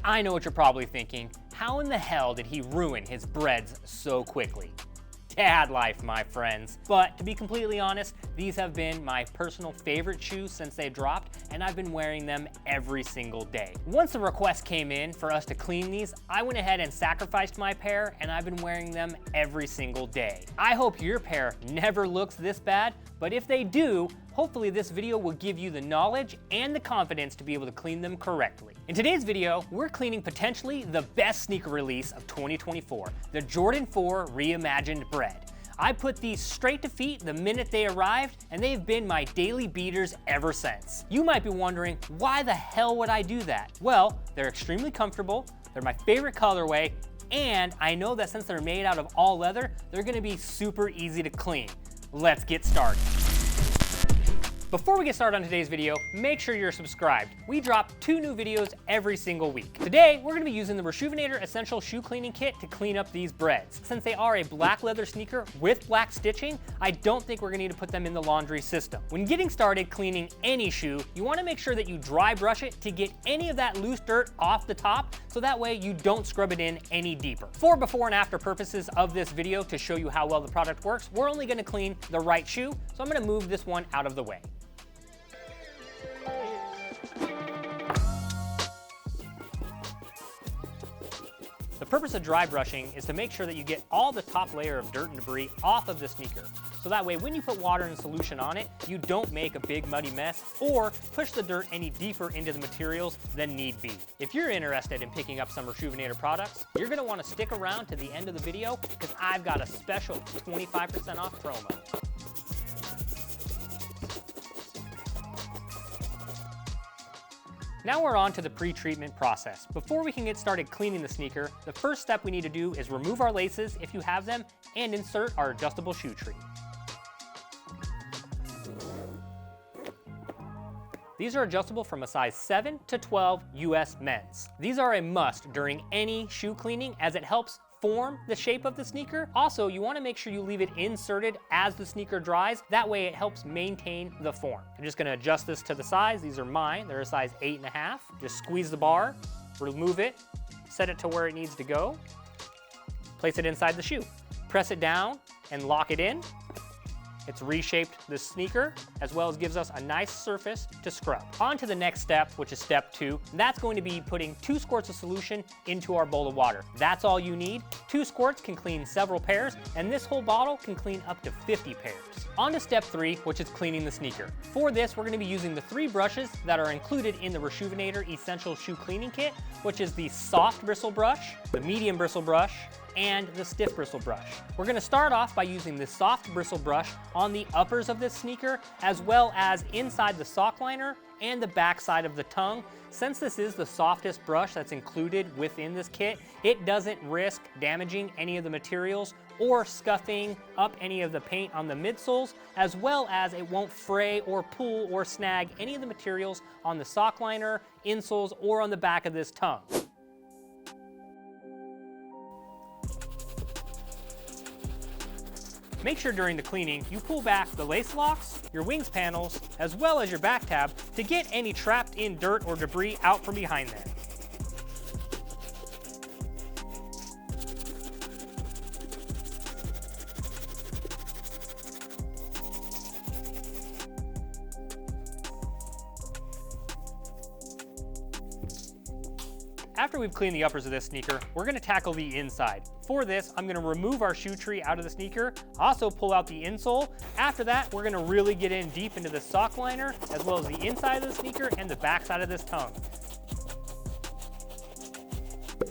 I know what you're probably thinking. How in the hell did he ruin his Breds so quickly? Dad life, my friends. But to be completely honest, these have been my personal favorite shoes since they dropped, and I've been wearing them every single day. Once the request came in for us to clean these, I went ahead and sacrificed my pair, and I've been wearing them every single day. I hope your pair never looks this bad, but if they do, hopefully this video will give you the knowledge and the confidence to be able to clean them correctly. In today's video, we're cleaning potentially the best sneaker release of 2024, the Jordan 4 Reimagined Bred. I put these straight to feet the minute they arrived, and they've been my daily beaters ever since. You might be wondering, why the hell would I do that? Well, they're extremely comfortable, they're my favorite colorway, and I know that since they're made out of all leather, they're gonna be super easy to clean. Let's get started. Before we get started on today's video, make sure you're subscribed. We drop 2 new videos every single week. Today, we're gonna be using the Reshoevn8r Essential Shoe Cleaning Kit to clean up these Breds. Since they are a black leather sneaker with black stitching, I don't think we're gonna need to put them in the laundry system. When getting started cleaning any shoe, you wanna make sure that you dry brush it to get any of that loose dirt off the top, so that way you don't scrub it in any deeper. For before and after purposes of this video, to show you how well the product works, we're only gonna clean the right shoe, so I'm gonna move this one out of the way. The purpose of dry brushing is to make sure that you get all the top layer of dirt and debris off of the sneaker. So that way, when you put water and solution on it, you don't make a big muddy mess or push the dirt any deeper into the materials than need be. If you're interested in picking up some Reshoevn8r products, you're gonna wanna stick around to the end of the video because I've got a special 25% off promo. Now we're on to the pre-treatment process. Before we can get started cleaning the sneaker, the first step we need to do is remove our laces if you have them and insert our adjustable shoe tree. These are adjustable from a size 7 to 12 US men's. These are a must during any shoe cleaning as it helps form the shape of the sneaker. Also, you want to make sure you leave it inserted as the sneaker dries. That way it helps maintain the form. I'm just going to adjust this to the size. These are mine. They're a size 8.5. Just squeeze the bar, remove it, set it to where it needs to go, place it inside the shoe. Press it down and lock it in. It's reshaped the sneaker as well as gives us a nice surface to scrub. On to the next step, which is step 2. That's going to be putting 2 squirts of solution into our bowl of water. That's all you need. 2 squirts can clean several pairs, and this whole bottle can clean up to 50 pairs. On to step 3, which is cleaning the sneaker. For this, we're going to be using the 3 brushes that are included in the Reshoevn8r Essential Shoe Cleaning Kit, which is the soft bristle brush, the medium bristle brush, and the stiff bristle brush. We're gonna start off by using the soft bristle brush on the uppers of this sneaker, as well as inside the sock liner and the back side of the tongue. Since this is the softest brush that's included within this kit, it doesn't risk damaging any of the materials or scuffing up any of the paint on the midsoles, as well as it won't fray or pull or snag any of the materials on the sock liner, insoles, or on the back of this tongue. Make sure during the cleaning, you pull back the lace locks, your wings panels, as well as your back tab to get any trapped in dirt or debris out from behind there. After we've cleaned the uppers of this sneaker, we're gonna tackle the inside. For this, I'm gonna remove our shoe tree out of the sneaker, also pull out the insole. After that, we're gonna really get in deep into the sock liner, as well as the inside of the sneaker and the back side of this tongue.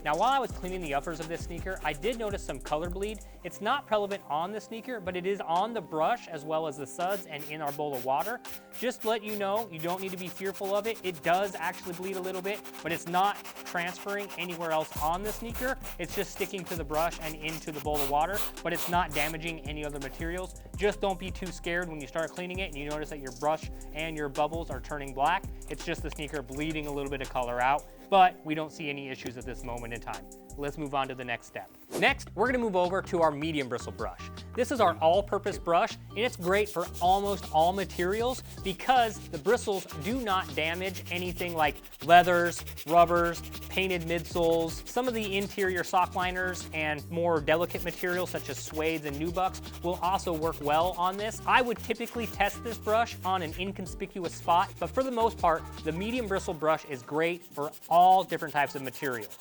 Now, while I was cleaning the uppers of this sneaker, I did notice some color bleed. It's not prevalent on the sneaker, but it is on the brush as well as the suds and in our bowl of water. Just to let you know, you don't need to be fearful of it. It does actually bleed a little bit, but it's not transferring anywhere else on the sneaker. It's just sticking to the brush and into the bowl of water, but it's not damaging any other materials. Just don't be too scared when you start cleaning it and you notice that your brush and your bubbles are turning black. It's just the sneaker bleeding a little bit of color out. but we don't see any issues at this moment in time. Let's move on to the next step. Next, we're gonna move over to our medium bristle brush. This is our all-purpose brush, and it's great for almost all materials because the bristles do not damage anything like leathers, rubbers, painted midsoles. Some of the interior sock liners and more delicate materials such as suedes and nubucks will also work well on this. I would typically test this brush on an inconspicuous spot, but for the most part, the medium bristle brush is great for all different types of materials.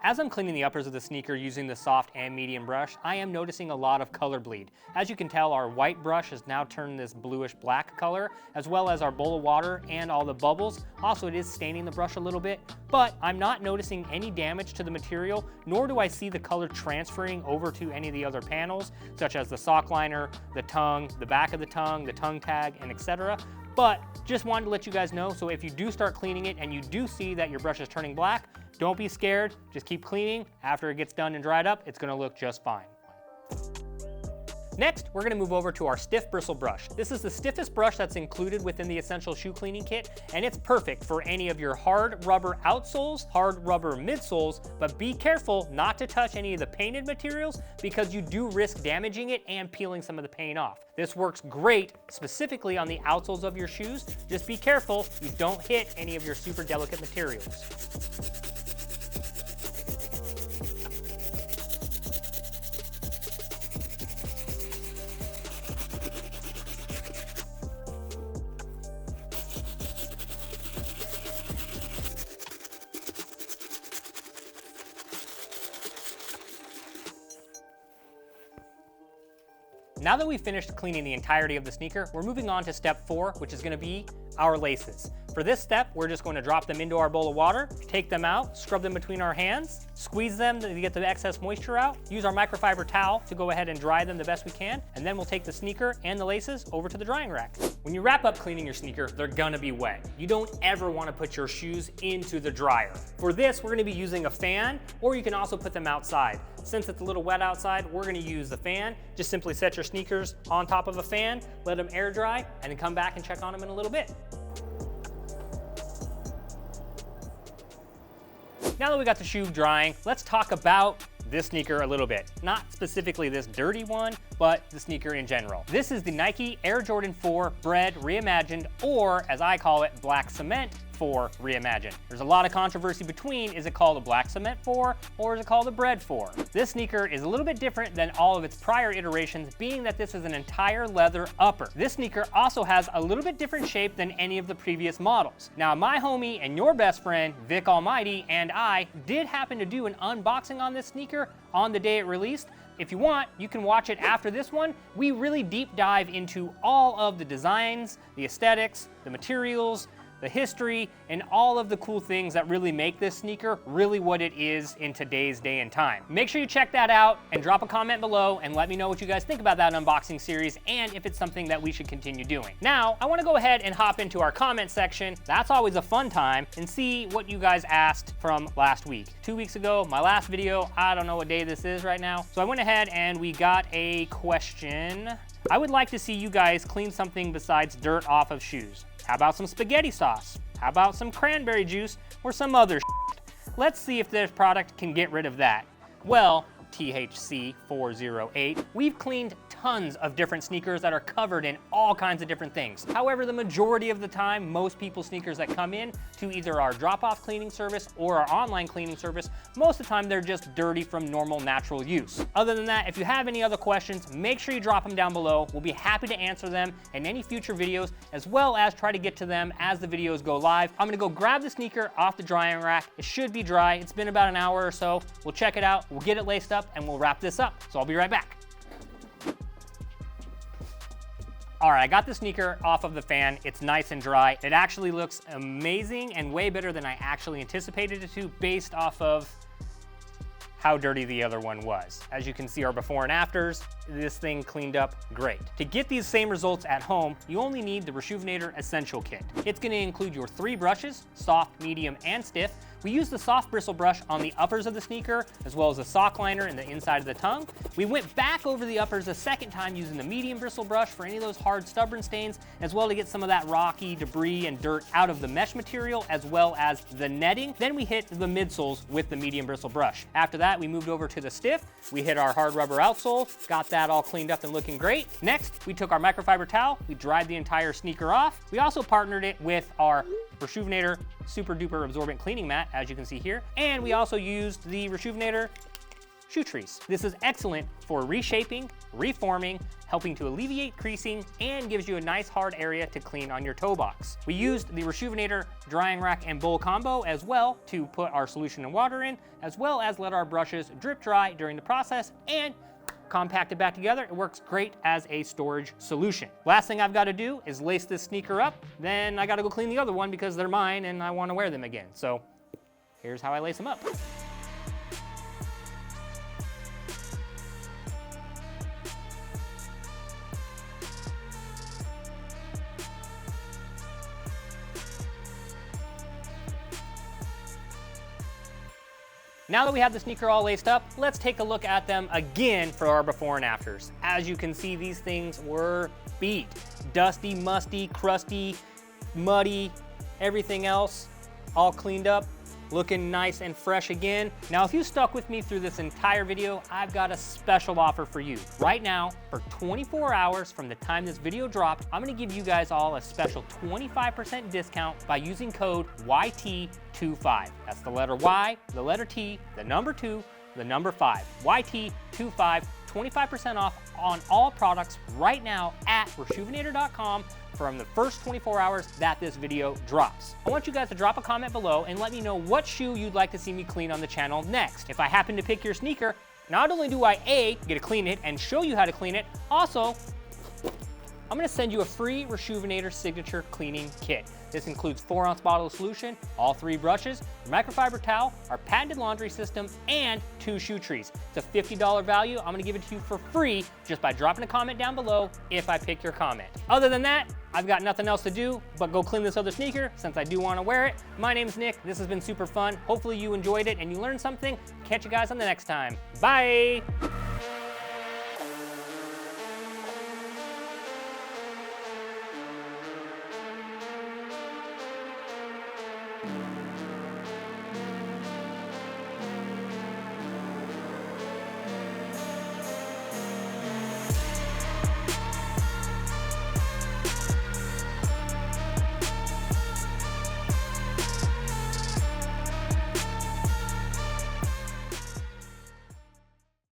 As I'm cleaning the uppers of the sneaker using the soft and medium brush, I am noticing a lot of color bleed. As you can tell, our white brush has now turned this bluish black color, as well as our bowl of water and all the bubbles. Also, it is staining the brush a little bit, but I'm not noticing any damage to the material, nor do I see the color transferring over to any of the other panels, such as the sock liner, the tongue, the back of the tongue tag, and etc. But just wanted to let you guys know, so if you do start cleaning it and you do see that your brush is turning black, don't be scared, just keep cleaning. After it gets done and dried up, it's gonna look just fine. Next, we're gonna move over to our stiff bristle brush. This is the stiffest brush that's included within the Essential Shoe Cleaning Kit, and it's perfect for any of your hard rubber outsoles, hard rubber midsoles, but be careful not to touch any of the painted materials because you do risk damaging it and peeling some of the paint off. This works great specifically on the outsoles of your shoes. Just be careful you don't hit any of your super delicate materials. Now that we've finished cleaning the entirety of the sneaker, we're moving on to step 4, which is gonna be our laces. For this step, we're just going to drop them into our bowl of water, take them out, scrub them between our hands, squeeze them to get the excess moisture out, use our microfiber towel to go ahead and dry them the best we can, and then we'll take the sneaker and the laces over to the drying rack. When you wrap up cleaning your sneaker, they're gonna be wet. You don't ever wanna put your shoes into the dryer. For this, we're gonna be using a fan, or you can also put them outside. Since it's a little wet outside, we're gonna use the fan. Just simply set your sneakers on top of a fan, let them air dry, and then come back and check on them in a little bit. Now that we got the shoe drying, let's talk about this sneaker a little bit. Not specifically this dirty one, but the sneaker in general. This is the Nike Air Jordan 4 Bred Reimagined, or as I call it, Black Cement 4 Reimagined. There's a lot of controversy between, is it called a Black Cement 4 or is it called a Bred 4? This sneaker is a little bit different than all of its prior iterations, being that this is an entire leather upper. This sneaker also has a little bit different shape than any of the previous models. Now, my homie and your best friend, Vic Almighty, and I did happen to do an unboxing on this sneaker on the day it released. If you want, you can watch it after this one. We really deep dive into all of the designs, the aesthetics, the materials, the history, and all of the cool things that really make this sneaker really what it is in today's day and time. Make sure you check that out and drop a comment below and let me know what you guys think about that unboxing series and if it's something that we should continue doing. Now, I want to go ahead and hop into our comment section. That's always a fun time, and see what you guys asked from last week. 2 weeks ago, my last video, I don't know what day this is right now. So I went ahead and we got a question. I would like to see you guys clean something besides dirt off of shoes. How about some spaghetti sauce? How about some cranberry juice or some other shit? Let's see if this product can get rid of that. Well, THC408, we've cleaned tons of different sneakers that are covered in all kinds of different things. However, the majority of the time, most people's sneakers that come in to either our drop-off cleaning service or our online cleaning service, most of the time they're just dirty from normal natural use. Other than that, if you have any other questions, make sure you drop them down below. We'll be happy to answer them in any future videos, as well as try to get to them as the videos go live. I'm gonna go grab the sneaker off the drying rack. It should be dry. It's been about an hour or so. We'll check it out, we'll get it laced up, and we'll wrap this up. So I'll be right back. All right, I got the sneaker off of the fan. It's nice and dry. It actually looks amazing and way better than I actually anticipated it to, based off of how dirty the other one was. As you can see our before and afters, this thing cleaned up great. To get these same results at home, you only need the Reshoevn8r Essential Kit. It's gonna include your 3 brushes, soft, medium, and stiff, We used the soft bristle brush on the uppers of the sneaker, as well as the sock liner and the inside of the tongue. We went back over the uppers a second time using the medium bristle brush for any of those hard, stubborn stains, as well to get some of that rocky debris and dirt out of the mesh material, as well as the netting. Then we hit the midsoles with the medium bristle brush. After that, we moved over to the stiff. We hit our hard rubber outsole, got that all cleaned up and looking great. Next, we took our microfiber towel, we dried the entire sneaker off. We also partnered it with our Reshoevn8r Super Duper Absorbent Cleaning Mat, as you can see here. And we also used the Reshoevn8r Shoe Trees. This is excellent for reshaping, reforming, helping to alleviate creasing, and gives you a nice hard area to clean on your toe box. We used the Reshoevn8r drying rack and bowl combo as well to put our solution and water in, as well as let our brushes drip dry during the process and compact it back together. It works great as a storage solution. Last thing I've got to do is lace this sneaker up, then I got to go clean the other one because they're mine and I want to wear them again. So here's how I lace them up. Now that we have the sneaker all laced up, let's take a look at them again for our before and afters. As you can see, these things were beat. Dusty, musty, crusty, muddy, everything else all cleaned up, looking nice and fresh again. Now, if you stuck with me through this entire video, I've got a special offer for you. Right now, for 24 hours from the time this video dropped, I'm gonna give you guys all a special 25% discount by using code YT25. That's the letter Y, the letter T, the number 2, the number 5. YT25, 25% off on all products right now at Reshoevn8r.com from the first 24 hours that this video drops. I want you guys to drop a comment below and let me know what shoe you'd like to see me clean on the channel next. If I happen to pick your sneaker, not only do I get to clean it and show you how to clean it, also, I'm gonna send you a free Reshoevn8r signature cleaning kit. This includes 4-ounce bottle of solution, all 3 brushes, microfiber towel, our patented laundry system, and 2 shoe trees. It's a $50 value. I'm gonna give it to you for free just by dropping a comment down below if I pick your comment. Other than that, I've got nothing else to do but go clean this other sneaker since I do wanna wear it. My name's Nick. This has been super fun. Hopefully you enjoyed it and you learned something. Catch you guys on the next time. Bye.